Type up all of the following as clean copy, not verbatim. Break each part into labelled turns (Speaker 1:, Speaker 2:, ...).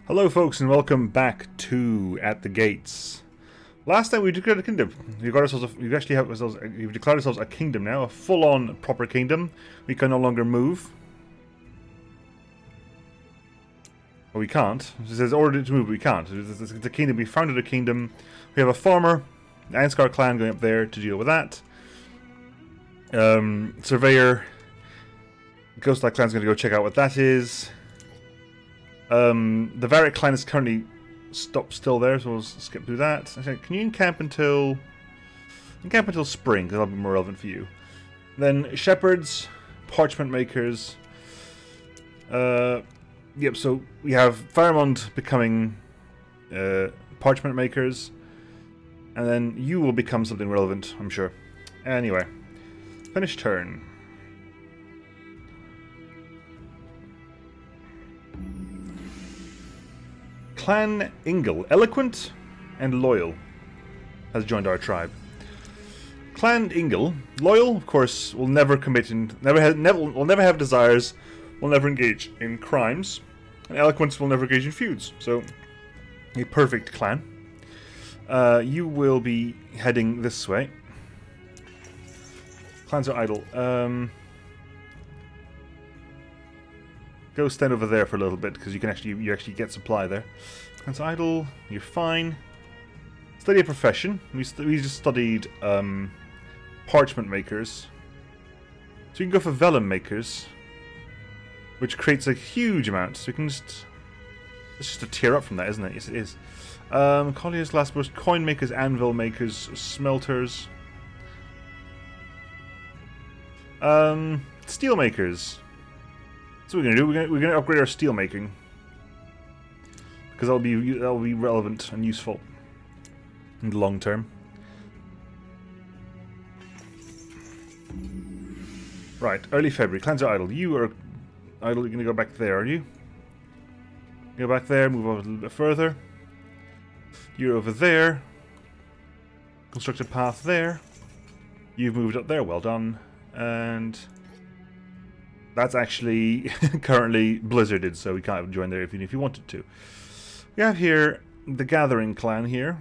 Speaker 1: Hello folks and welcome back to At the Gates. Last time we declared a kingdom. We've declared ourselves a kingdom now, a full-on proper kingdom. We can no longer move. Well, we can't. It says ordered to move, but we can't. It's a kingdom. We founded a kingdom. We have a farmer, the Anscar clan going up there to deal with that. Surveyor, Ghostlight clan's going to go check out what that is. The Varric clan is currently still there, so we'll skip through that. Okay, can you encamp until spring, because that'll be more relevant for you. Then shepherds, parchment makers. Yep. So we have Faramond becoming parchment makers, and then you will become something relevant, I'm sure. Anyway, finish turn. Clan Ingle, eloquent and loyal, has joined our tribe. Clan Ingle, loyal, of course, will never commit and will never have desires, will never engage in crimes, and eloquence will never engage in feuds. So, a perfect clan. You will be heading this way. Clans are idle. Go stand over there for a little bit because you actually get supply there. That's idle. You're fine. Study a profession. We just studied parchment makers, so you can go for vellum makers, which creates a huge amount. So you can just it's just a tier up from that, isn't it? Yes, it is. Colliers, glassblowers, coin makers, anvil makers, smelters, steel makers. So what we're gonna do. We're gonna upgrade our steel making because that'll be relevant and useful in the long term. Right, early February. Clans are idle. You are idle. You're gonna go back there, are you? Go back there. Move over a little bit further. You're over there. Construct a path there. You've moved up there. Well done. And that's actually currently blizzarded, so we can't join there if you wanted to. We have here the Gathering clan here.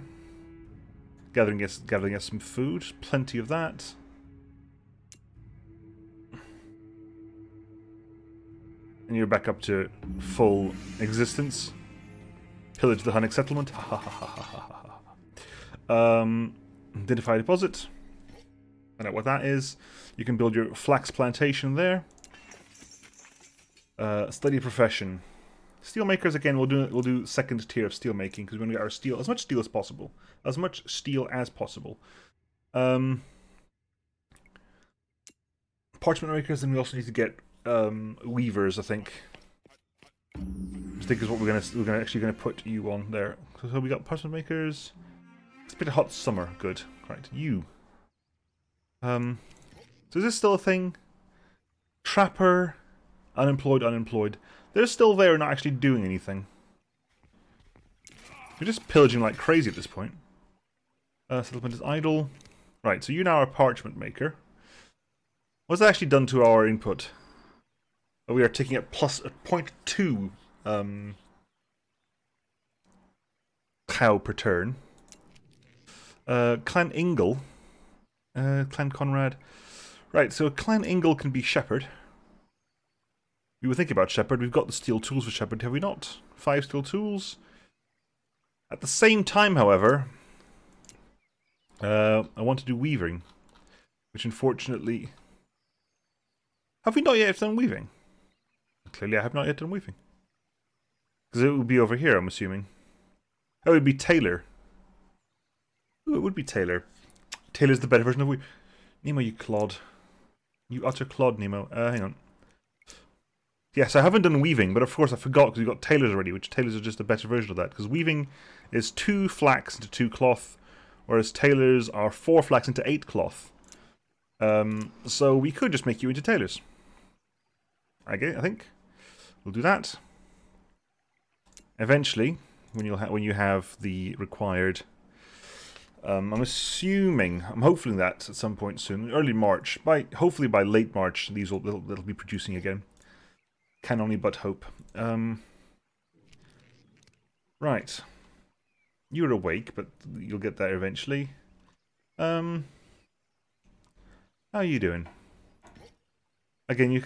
Speaker 1: Gathering us some food. Plenty of that. And you're back up to full existence. Pillage the Hunnic settlement. Identify deposit. Find out what that is. You can build your flax plantation there. Study profession. Steelmakers again. We'll do second tier of steelmaking because we want to get our steel as much steel as possible. As much steel as possible. Parchment makers, and we also need to get weavers. I think. I think is what we're actually gonna put you on there. So we got parchment makers. It's been a hot summer. Good. Right. You. So is this still a thing? Trapper. Unemployed. They're still there, not actually doing anything. We're just pillaging like crazy at this point. Settlement is idle. Right, so you now are a parchment maker. What's that actually done to our input? Oh, we are taking it plus a 0.2 cow per turn. Clan Ingle. Clan Conrad. Right, so Clan Ingle can be shepherd. We were thinking about shepherd. We've got the steel tools for shepherd, have we not? 5 steel tools. At the same time, however, I want to do weaving, which unfortunately... Have we not yet done weaving? Clearly I have not yet done weaving. Because it would be over here, I'm assuming. Oh, it would be tailor. Ooh, it would be tailor. Tailor's the better version of weaving. Nemo, you clod. You utter clod, Nemo. Hang on. Yes, I haven't done weaving, but of course I forgot because we've got tailors already, which tailors are just a better version of that. Because weaving is 2 flax into 2 cloth, whereas tailors are 4 flax into 8 cloth. So we could just make you into tailors. Okay, I think we'll do that. Eventually, when you have the required. I'm hoping that at some point soon, early March, hopefully by late March, they'll be producing again. Can only but hope. Right. You're awake, but you'll get there eventually. How are you doing? Again, I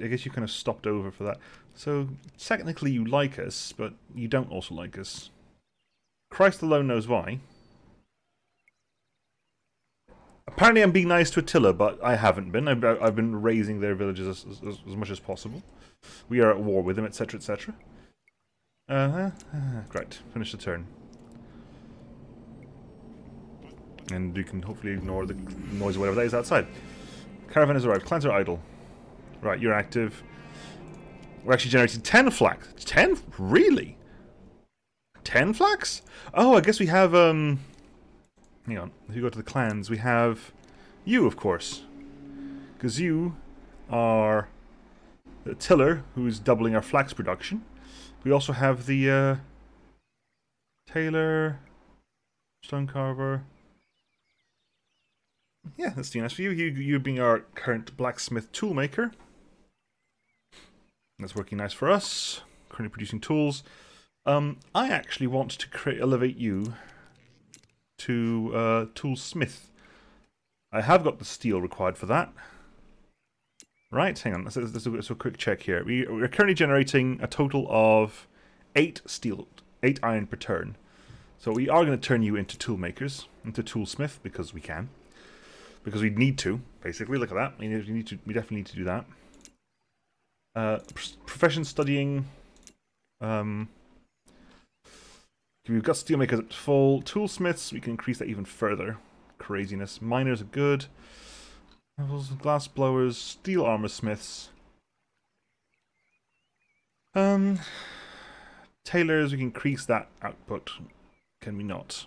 Speaker 1: guess you kind of stopped over for that. So, technically you like us, but you don't also like us. Christ alone knows why. Apparently I'm being nice to Attila, but I haven't been. I've been raising their villages as much as possible. We are at war with them, etc., etc. Great. Finish the turn. And you can hopefully ignore the noise or whatever that is outside. Caravan has arrived. Clans are idle. Right, you're active. We're actually generating 10 flax. 10? Really? 10 flax? Oh, I guess we have, hang on. If you go to the clans, we have you, of course. Because you are the tiller, who's doubling our flax production. We also have the, tailor, stone carver. Yeah, that's nice for you. You being our current blacksmith toolmaker. That's working nice for us. Currently producing tools. I actually want to elevate you to toolsmith. I have got the steel required for that. Right, hang on. Let's do a quick check here. We're currently generating a total of 8 iron per turn. So we are going to turn you into toolmakers, into toolsmith, because we can. Because we need to, basically. Look at that. We definitely need to do that. Profession studying. We've got steelmakers at full. Toolsmiths, we can increase that even further. Craziness. Miners are good. Glass blowers, steel armor smiths. Tailors, we can increase that output. Can we not?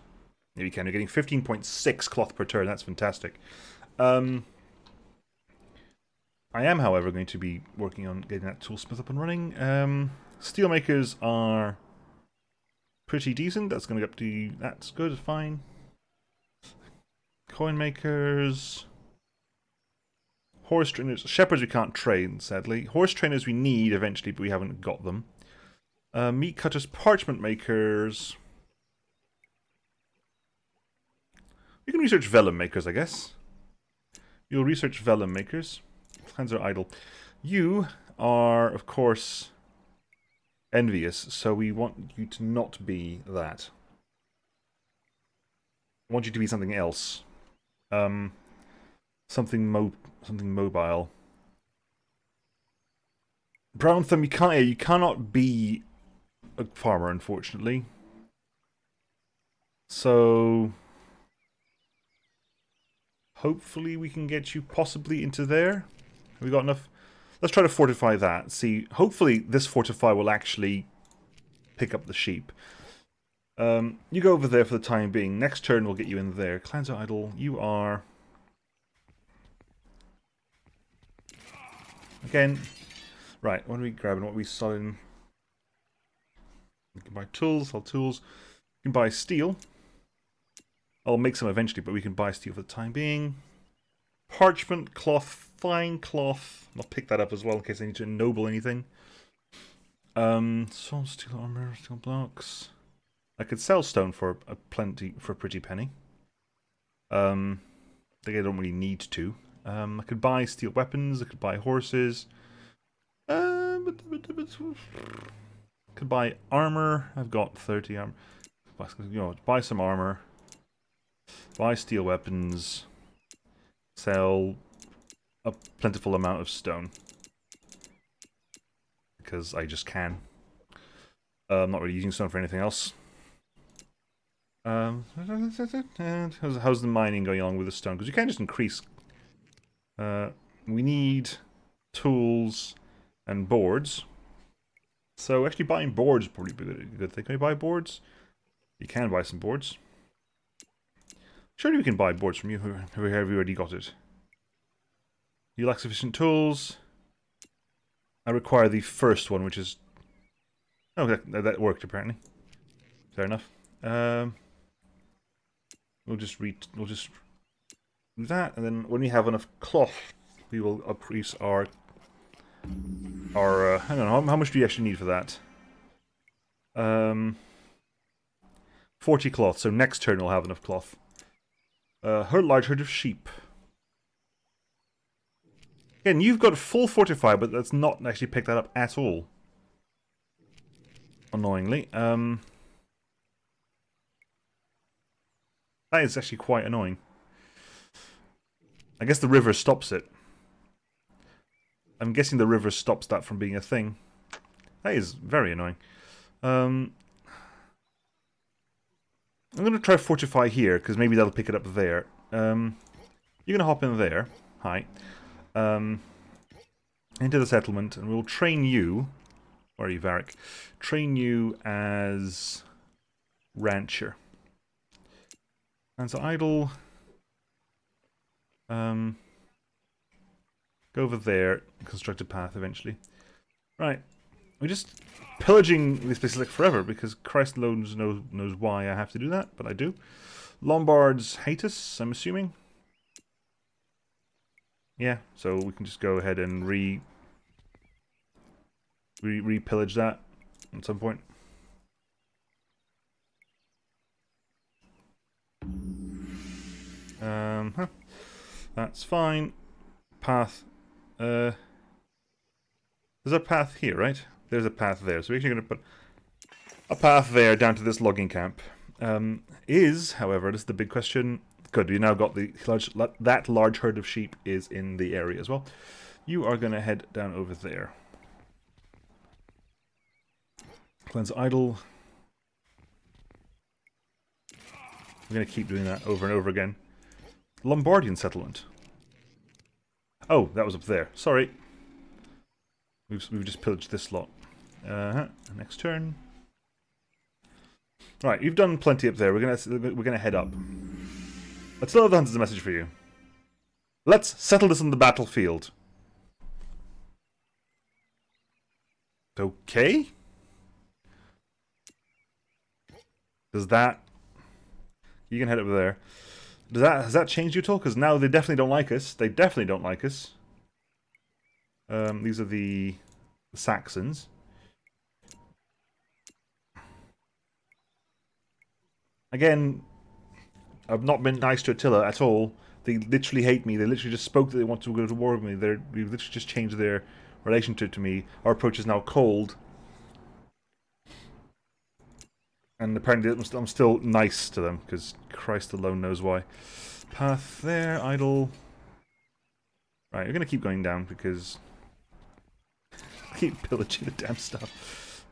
Speaker 1: Yeah, we can. We're getting 15.6 cloth per turn. That's fantastic. I am, however, going to be working on getting that toolsmith up and running. Steelmakers are pretty decent. That's going to get up to... That's good, fine. Coin makers... Horse trainers... Shepherds we can't train, sadly. Horse trainers we need eventually, but we haven't got them. Meat cutters, parchment makers... We can research vellum makers, I guess. You'll research vellum makers. Hands are idle. You are, of course, envious, so we want you to not be that. I want you to be something else. Something mobile. Brown Thumb, you cannot be a farmer, unfortunately. So hopefully we can get you possibly into there. Have we got enough? Let's try to fortify that. See, hopefully this fortify will actually pick up the sheep. You go over there for the time being. Next turn we'll get you in there. Clans are idle. You are... Again. Right, what are we grabbing? What are we selling? We can buy tools, sell tools. We can buy steel. I'll make some eventually, but we can buy steel for the time being. Parchment, cloth, fine cloth. I'll pick that up as well in case I need to ennoble anything. Steel armor, steel blocks. I could sell stone for a pretty penny. I think I don't really need to. I could buy steel weapons. I could buy horses. Could buy armor. I've got 30 armor. Buy some armor. Buy steel weapons. Sell a plentiful amount of stone. Because I just can. I'm not really using stone for anything else. How's the mining going along with the stone? Because you can't just increase. We need tools and boards. So actually buying boards is probably a good thing. Can we buy boards? You can buy some boards. Surely we can buy boards from you, whoever have already got it. You lack sufficient tools. I require the first one, which is... Oh, that worked apparently. Fair enough. We'll just do that, and then when we have enough cloth, we will increase our Or, hang on, how much do you actually need for that? 40 cloth, so next turn we'll have enough cloth. Large herd of sheep. Again, you've got full fortify, but that's not actually picked that up at all. Annoyingly. That is actually quite annoying. I guess the river stops it. I'm guessing the river stops that from being a thing. That is very annoying. I'm going to try fortify here, because maybe that'll pick it up there. You're going to hop in there. Hi. Into the settlement, and we'll train you. Where are you, Varric? Train you as rancher. And so idle. Go over there, construct a path eventually. Right. We're just pillaging this place like forever because Christ alone knows why I have to do that, but I do. Lombards hate us, I'm assuming. Yeah, so we can just go ahead and re-pillage that at some point. That's fine. Path. There's a path here, right? There's a path there. So we're actually going to put a path there down to this logging camp. However, this is the big question. Good, we now got that large herd of sheep is in the area as well. You are going to head down over there. Cleanse idle. We're going to keep doing that over and over again. Lombardian settlement. Oh, that was up there. Sorry. We've just pillaged this lot. Next turn. Right, you've done plenty up there. We're gonna head up. Attila the Hunt has a message for you. Let's settle this on the battlefield. Okay. Does that? You can head over there. Has that changed you at all? Because now they definitely don't like us. They definitely don't like us. These are the Saxons. Again, I've not been nice to Attila at all. They literally hate me. They literally just spoke that they want to go to war with me. We've literally just changed their relationship to me. Our approach is now cold. And apparently I'm still nice to them, because Christ alone knows why. Path there, idle. Right, we're going to keep going down, because I keep pillaging the damn stuff.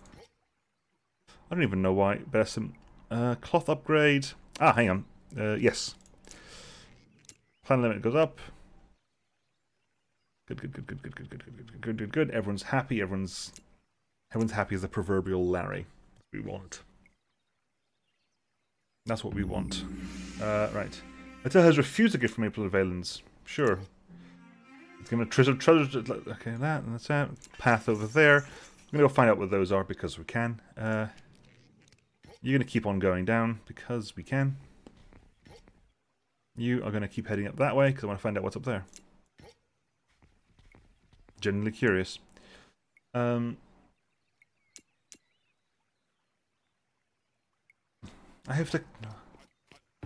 Speaker 1: I don't even know why. Better some cloth upgrade. Ah, hang on. Yes. Clan limit goes up. Good. Everyone's happy. Everyone's happy as the proverbial Larry. We want. That's what we want. Right. Attila has refused to give from April Valens. Sure. Let's give him a treasure. Okay, that's that. Path over there. I'm going to go find out what those are because we can. You're going to keep on going down because we can. You are going to keep heading up that way because I want to find out what's up there. Genuinely curious. I have to...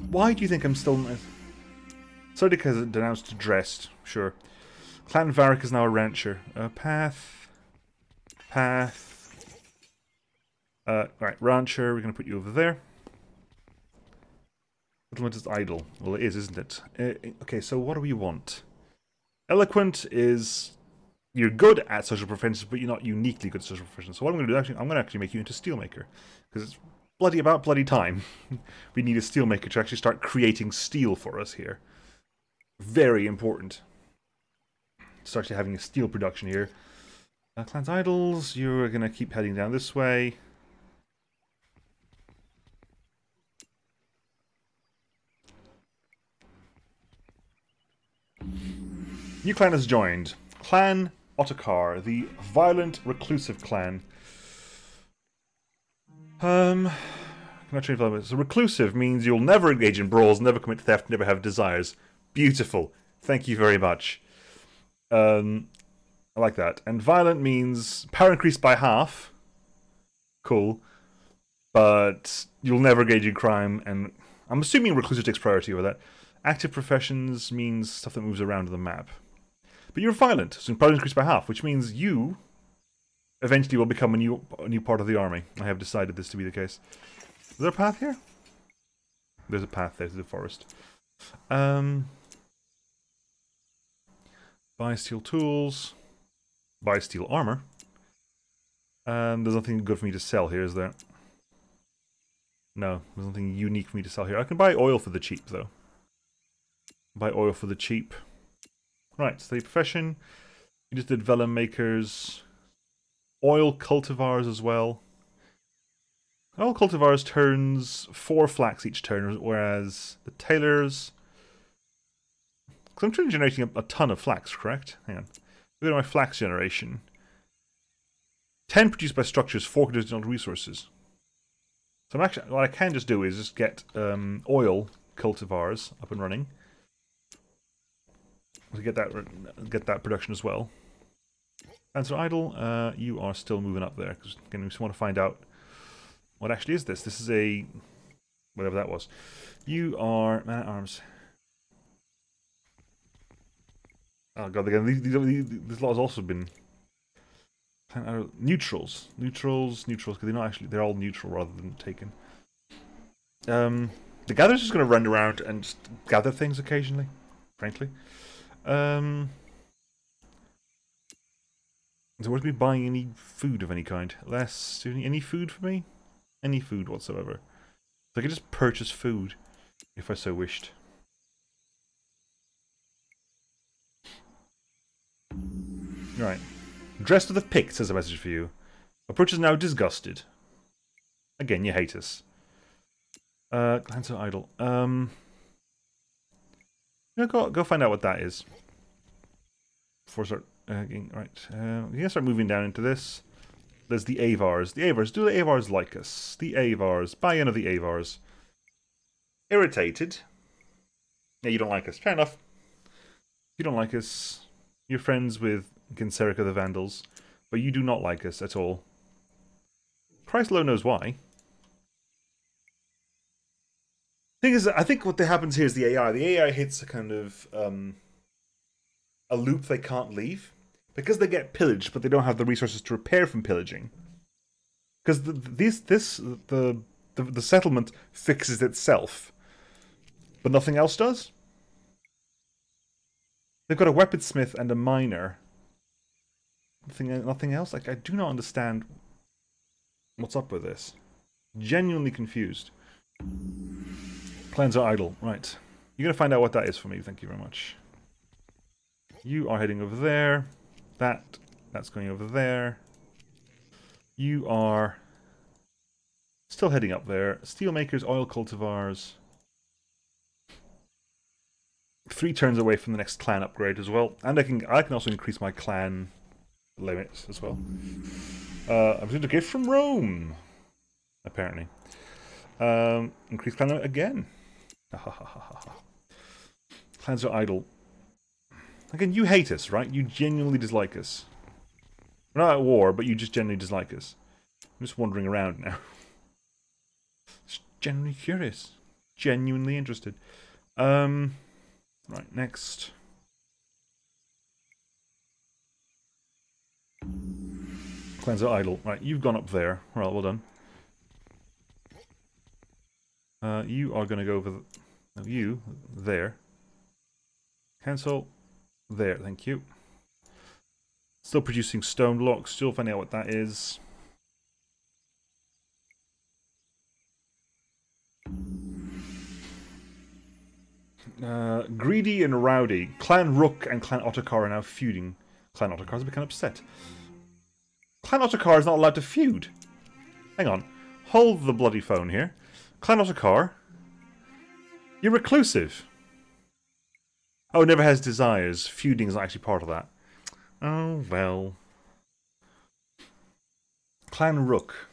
Speaker 1: Why do you think I'm still... Sardica denounced dressed. Sure. Clan Varric is now a rancher. Path. Right, rancher. We're going to put you over there. Settlement is idle. Well, it is, isn't it? Okay, so what do we want? Eloquent is... You're good at social proficiency, but you're not uniquely good at social proficiency. So what I'm going to do, actually, I'm going to actually make you into Steelmaker. Because it's about bloody time. We need a steelmaker to actually start creating steel for us here. Very important. Start actually having a steel production here. Clans Idols, you're going to keep heading down this way. New clan has joined. Clan Ottokar, the violent reclusive clan. So reclusive means you'll never engage in brawls, never commit theft, never have desires. Beautiful. Thank you very much. I I like that. And violent means power increased by half. Cool. But you'll never engage in crime, and I'm assuming reclusive takes priority over that. Active professions means stuff that moves around the map. But you're violent, so power increased by half, which means you eventually will become a new part of the army. I have decided this to be the case. Is there a path here? There's a path there to the forest. Buy steel tools. Buy steel armor. And there's nothing good for me to sell here, is there? No, there's nothing unique for me to sell here. I can buy oil for the cheap, though. Buy oil for the cheap. Right, study profession. You just did vellum makers. Oil cultivars as well. Oil cultivars turns 4 flax each turn, whereas the tailors... Because I'm generating a ton of flax, correct? Hang on. Look at my flax generation. 10 produced by structures, 4 additional resources. So I'm actually, what I can just do is just get oil cultivars up and running. To get that production as well. Answer idle. You are still moving up there because again we just want to find out what actually is this. This is a whatever that was. You are man at arms. Oh god! Again, this lot has also been neutrals. Because they're not actually, they're all neutral rather than taken. The gatherer's just going to run around and just gather things occasionally, frankly. So would we be buying any food of any kind? Less, any food for me? Any food whatsoever. So I could just purchase food if I so wished. Right. Dressed with a pick, says a message for you. Approach is now disgusted. Again, you hate us. Glance at idle. Go find out what that is. Before I start right. We're gonna start moving down into this. There's the Avars. The Avars. Do the Avars like us? The Avars. Buy in of the Avars. Irritated. Yeah, you don't like us. Fair enough. You don't like us. You're friends with Genserica the Vandals, but you do not like us at all. Price low knows why. Thing is, I think what happens here is the AI. The AI hits a kind of a loop they can't leave because they get pillaged, but they don't have the resources to repair from pillaging. Because the settlement fixes itself, but nothing else does. They've got a weaponsmith and a miner. Nothing else. Like I do not understand what's up with this. Genuinely confused. Plans are idle. Right. You're going to find out what that is for me. Thank you very much. You are heading over there. That's going over there. You are still heading up there. Steelmakers, oil cultivars. 3 turns away from the next clan upgrade as well. And I can also increase my clan limits as well. I'm going to gift from Rome. Apparently. Increase clan limit again. Clans are idle. Again, you hate us, right? You genuinely dislike us. We're not at war, but you just genuinely dislike us. I'm just wandering around now. Just genuinely curious. Genuinely interested. Right, next. Clans are idle. Right, you've gone up there. Well done. You are going to go over... No, you, there. Cancel. There, thank you. Still producing stone blocks. Still finding out what that is. Greedy and Rowdy. Clan Rook and Clan Ottokar are now feuding. Clan Ottokar has become upset. Clan Ottokar is not allowed to feud. Hang on. Hold the bloody phone here. Clan Ottokar. You're reclusive. Oh, never has desires. Feuding is not actually part of that. Oh, well. Clan Rook.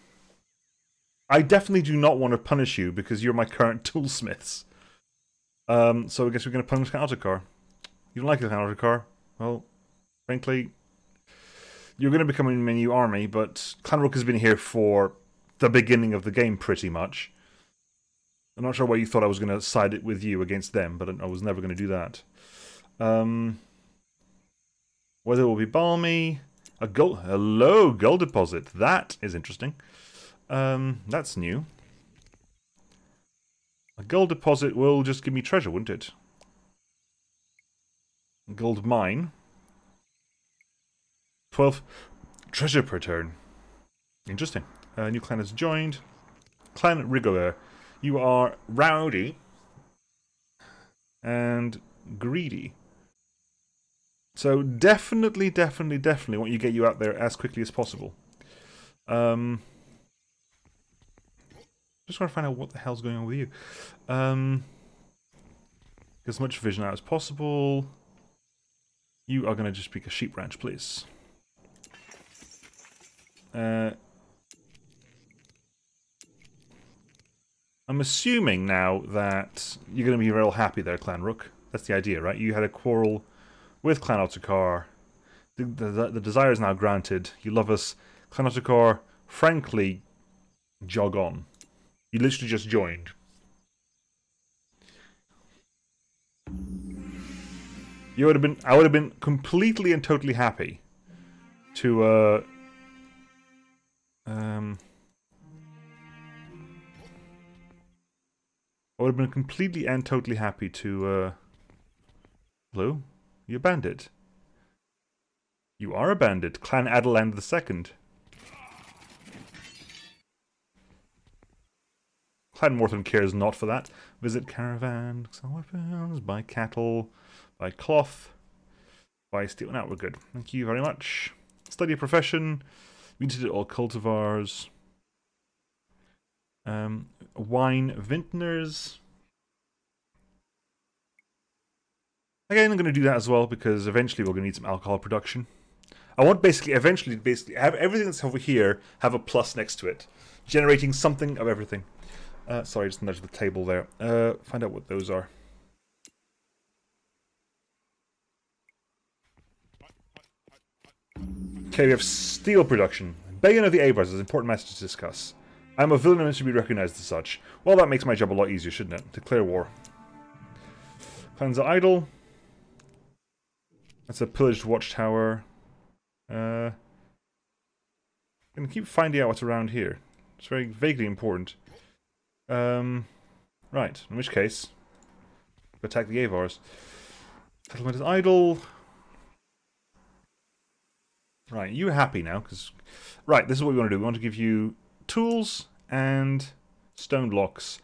Speaker 1: I definitely do not want to punish you because you're my current toolsmiths. So I guess we're going to punish Clan Ottokar. You don't like the Clan Ottokar? Well, frankly, you're going to become a new army, but Clan Rook has been here for the beginning of the game, pretty much. I'm not sure why you thought I was going to side it with you against them, but I was never going to do that. Weather will be balmy. Hello, gold deposit. That is interesting. That's new. A gold deposit will just give me treasure, wouldn't it? Gold mine. 12 treasure per turn. Interesting. New clan has joined. Clan Rigobert. You are Rowdy and Greedy. So definitely want you to get you out there as quickly as possible. Just want to find out what the hell's going on with you. Get as much vision out as possible. You are going to just pick a sheep ranch, please. I'm assuming now that you're going to be real happy there, Clan Rook. That's the idea, right? You had a quarrel with Clan Ottokar. The desire is now granted. You love us. Clan Ottokar, frankly, jog on. You literally just joined. I would have been completely and totally happy to I would have been completely and totally happy to hello? You a bandit? You are a bandit. Clan Adeland II. Clan Mortham cares not for that. Visit caravan, sell weapons, buy cattle, buy cloth, buy steel. Now we're good. Thank you very much. Study a profession. We did it all. Cultivars. Wine vintners. Again, I'm going to do that as well because eventually we're going to need some alcohol production. I want eventually have everything that's over here have a plus next to it, generating something of everything. Sorry, just nudge the table there. Find out what those are. Okay, we have steel production. Bayon of the Avars is an important message to discuss. I'm a villain and should be recognized as such. Well, that makes my job a lot easier, shouldn't it? Declare war. Clans are idle. That's a pillaged watchtower. I'm gonna keep finding out what's around here. It's very vaguely important. Right, in which case, attack the Avars. Settlement is idle. Right, you happy now? Because right, this is what we want to do. We want to give you tools and stone blocks.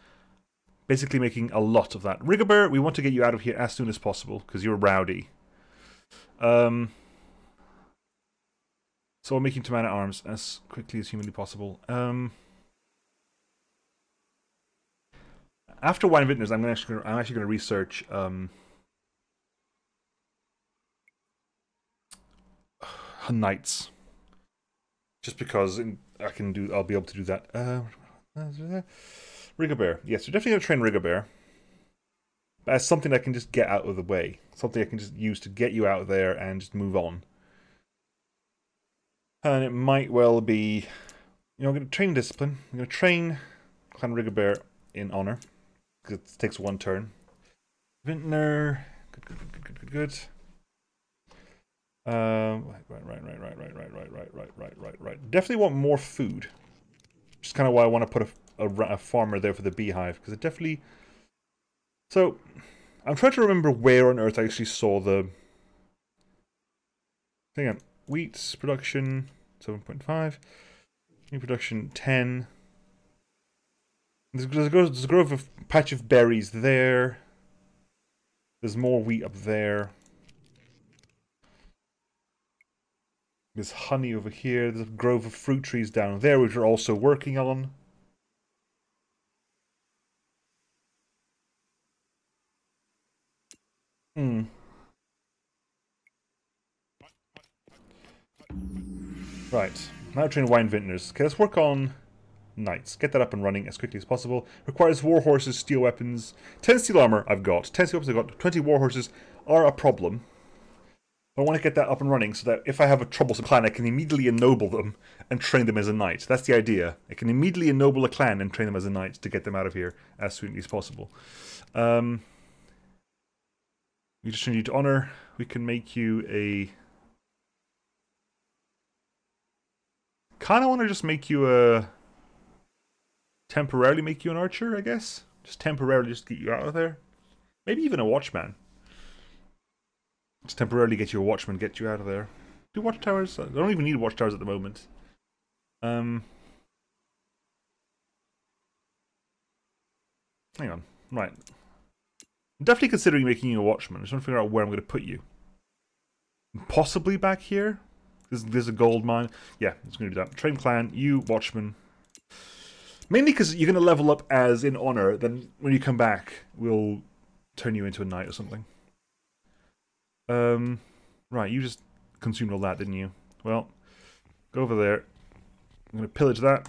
Speaker 1: Basically making a lot of that. Rigobert, we want to get you out of here as soon as possible, because you're Rowdy. So we're making 2 man-at-arms as quickly as humanly possible. After Wine Vintners, I'm actually going to research Knights, just because I'll be able to do that. Rigobert, yes, we're definitely going to train Rigobert as something I can just get out of the way, something I can just use to get you out there and just move on. And it might well be, I'm going to train discipline. I'm going to train Clan Rigobert in honor. It takes 1 turn. Vintner, good. Right. Definitely want more food. Just kind of why I want to put a farmer there for the beehive, because it definitely. So, I'm trying to remember where on earth I actually saw the. Hang on, wheat production 7.5, new production 10. There's a grove of patch of berries there. There's more wheat up there. There's honey over here. There's a grove of fruit trees down there, which we're also working on. Right. Now train wine vintners. Okay, let's work on knights. Get that up and running as quickly as possible. Requires war horses, steel weapons. 10 steel armor I've got. 10 steel weapons I've got. 20 war horses are a problem. I want to get that up and running so that if I have a troublesome clan, I can immediately ennoble them and train them as a knight. That's the idea. I can immediately ennoble a clan and train them as a knight to get them out of here as soon as possible. We just need to honor. We can make you a... Kind of want to just make you a... Temporarily make you an archer, I guess. Just temporarily just get you out of there. Maybe even a watchman. Just temporarily get you a watchman, get you out of there. Do watchtowers? I don't even need watchtowers at the moment. Hang on. Right. I'm definitely considering making you a watchman. I just want to figure out where I'm going to put you. Possibly back here? There's a gold mine. Yeah, it's going to do that. Train clan, you watchman. Mainly because you're going to level up as in honor. Then when you come back, we'll turn you into a knight or something. Right, you just consumed all that, didn't you? Well, go over there. I'm going to pillage that.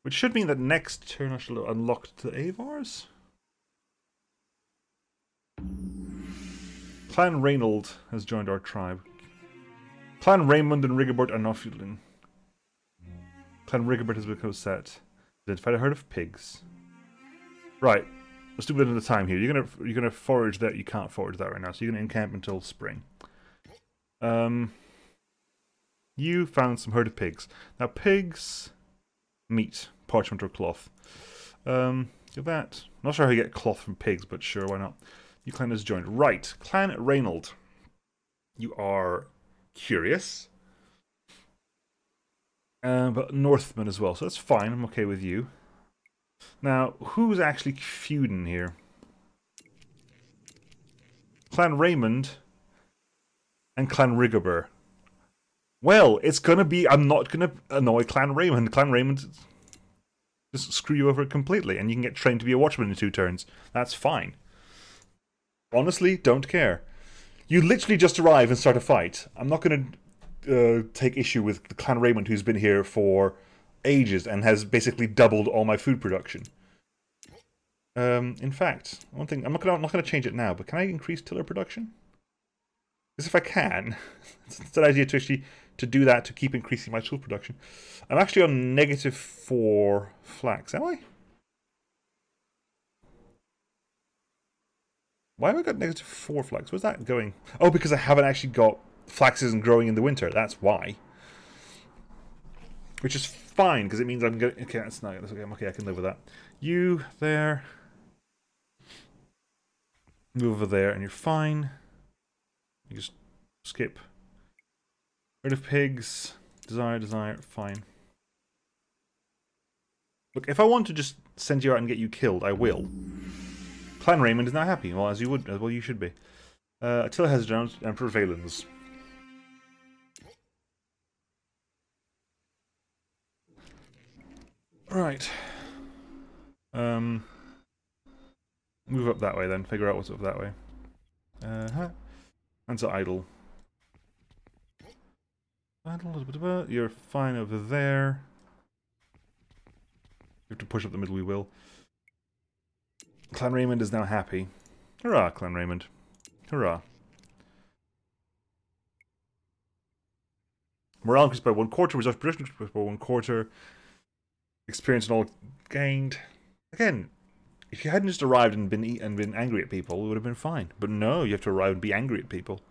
Speaker 1: Which should mean that next turn I shall unlock the Avars. Clan Reynold has joined our tribe. Clan Raymond and Rigobert are not feuding. Clan Rigobert has become set. Identified a herd of pigs. Right. Let's do a bit at a time here. You're gonna forage that. You can't forage that right now, so you're gonna encamp until spring. You found some herd of pigs. Now pigs, meat, parchment or cloth. Get that. Not sure how you get cloth from pigs, but sure, why not? You clan has joined. Right, Clan Reynold. You are curious, but Northman as well, so that's fine. I'm okay with you. Now, who's actually feuding here? Clan Raymond and Clan Rigobert. Well, it's gonna be... I'm not gonna annoy Clan Raymond. Clan Raymond just screw you over completely, and you can get trained to be a watchman in 2 turns. That's fine. Honestly, don't care. You literally just arrive and start a fight. I'm not gonna take issue with the Clan Raymond, who's been here for ages and has basically doubled all my food production. In fact, one thing, I'm not gonna change it now, but can I increase tiller production? Because if I can, it's an idea to actually do that to keep increasing my tool production. I'm actually on -4 flax, am I? Why have I got -4 flax? Where's that going? Oh, because I haven't actually got... Flax isn't growing in the winter, that's why. Which is fine, because it means I'm going... Okay, that's not... That's okay, okay, I can live with that. You, there. Move over there, and you're fine. You just skip. Rid of pigs. Desire, fine. Look, if I want to just send you out and get you killed, I will. Clan Raymond is not happy. Well, as you would, well, you should be. Attila has drowned Emperor Valens. Right. Move up that way then. Figure out what's up that way. Hands are idle. You're fine over there. You have to push up the middle, we will. Clan Raymond is now happy. Hurrah, Clan Raymond. Hurrah. Morale increased by 1/4, resource production increased by 1/4. Experience and all gained. Again, if you hadn't just arrived and been angry at people, it would have been fine. But no, you have to arrive and be angry at people.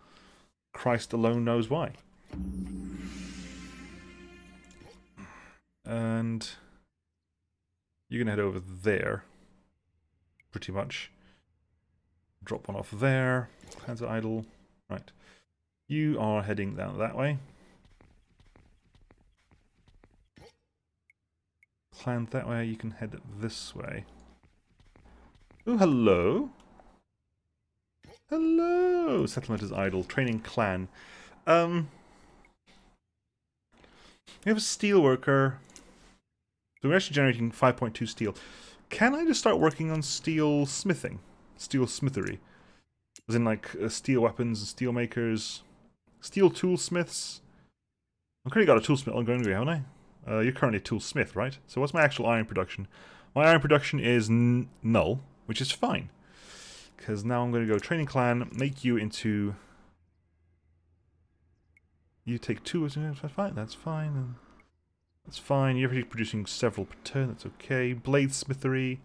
Speaker 1: Christ alone knows why. And you're gonna head over there. Pretty much. Drop one off there. Hands are idle. Right. You are heading down that way. Clan that way. You can head this way. Oh, hello. Hello. Settlement is idle. Training clan. We have a steel worker. So we're actually generating 5.2 steel. Can I just start working on steel smithing? Steel smithery? As in like steel weapons and steel makers. Steel toolsmiths. I've currently got a toolsmith ongoing, haven't I? You're currently a toolsmith, right? So what's my actual iron production? My iron production is null, which is fine. Because now I'm going to go training clan, make you into... You take 2, that's fine, that's fine. That's fine, you're already producing several per turn, that's okay. Bladesmithery.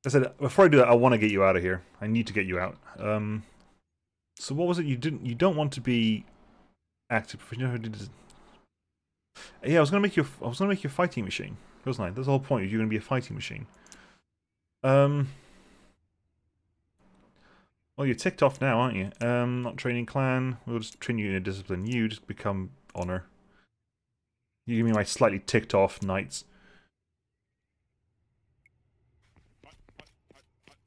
Speaker 1: I said, before I do that, I want to get you out of here. I need to get you out. So what was it you don't want to be active professional? Yeah, I was gonna make you a fighting machine, wasn't I? That's the whole point, you're gonna be a fighting machine. Well, you're ticked off now, aren't you? Not training clan. We'll just train you in a discipline. You just become honor. You give me my slightly ticked off knights.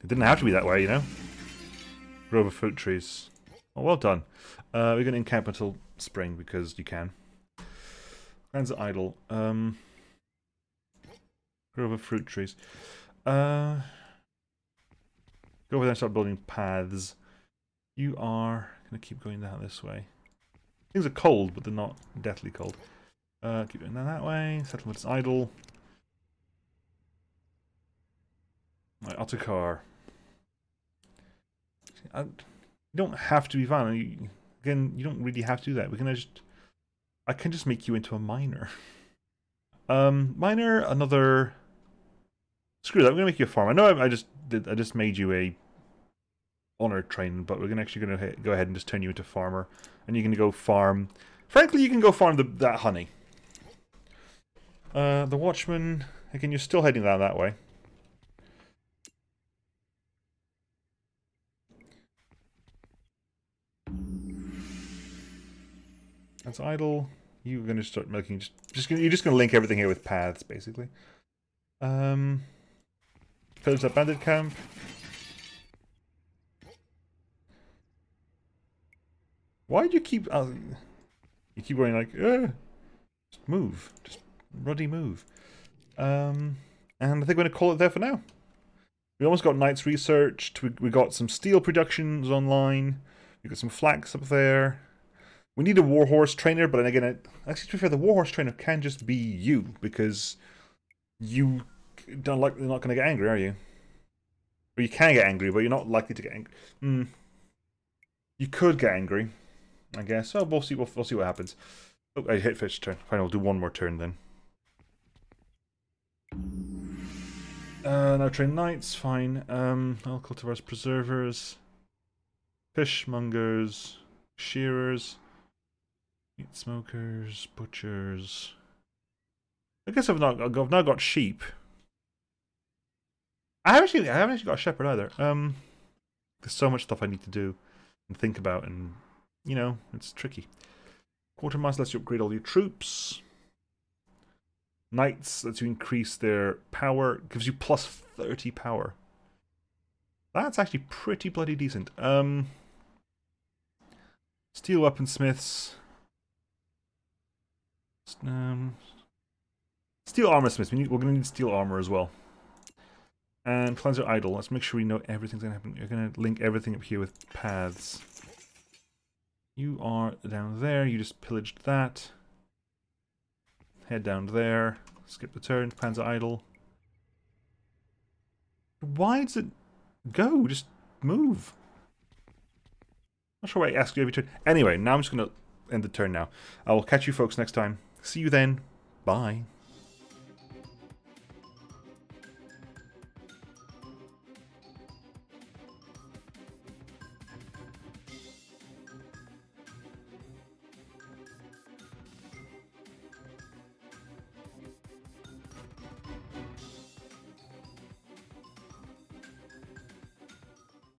Speaker 1: It didn't have to be that way, you know? Grove of fruit trees. Oh, well done. We're going to encamp until spring because you can. Lands are idle. Grove of fruit trees. Go over there and start building paths. You are going to keep going down this way. Things are cold, but they're not deathly cold. Keep going down that way. Settlement's idle. My autocar. You don't have to be violent. Again, you don't really have to do that. I can just make you into a miner. Miner, another... Screw that, I'm gonna make you a farm. I know I just made you a honor train, but we're actually gonna go ahead and just turn you into farmer. And you're gonna go farm. Frankly, you can go farm that honey. The watchman, again, you're still heading down that way. That's idle. You're going to start milking. You're just going to link everything here with paths, basically. Pillage that bandit camp. Why do you keep? You keep going like, just move, just ruddy move. And I think we're going to call it there for now. We almost got knights researched. We got some steel productions online. We got some flax up there. We need a warhorse trainer, but then again, actually to be fair, the warhorse trainer can just be you, because you don't like. You're not going to get angry, are you? Or you can get angry, but you're not likely to get angry. You could get angry, I guess. Oh, we'll see. We'll see what happens. Oh, I hit fish turn. Fine, I'll do one more turn then. Now train knights. Fine. I'll cultivars, preservers, fishmongers, shearers. Meat smokers, butchers. I guess I've now got sheep. I haven't actually got a shepherd either. There's so much stuff I need to do and think about, and you know, it's tricky. Quartermaster lets you upgrade all your troops. Knights lets you increase their power, gives you plus 30 power. That's actually pretty bloody decent. Steel weaponsmiths. Steel armor smiths. We're going to need steel armor as well. And plans are idle. Let's make sure we know everything's going to happen. You're going to link everything up here with paths. You are down there. You just pillaged that. Head down there. Skip the turn. Plans are idle. Why does it go? Just move. Not sure why I ask you every turn. Anyway, now I'm just going to end the turn now. I will catch you folks next time. See you then. Bye.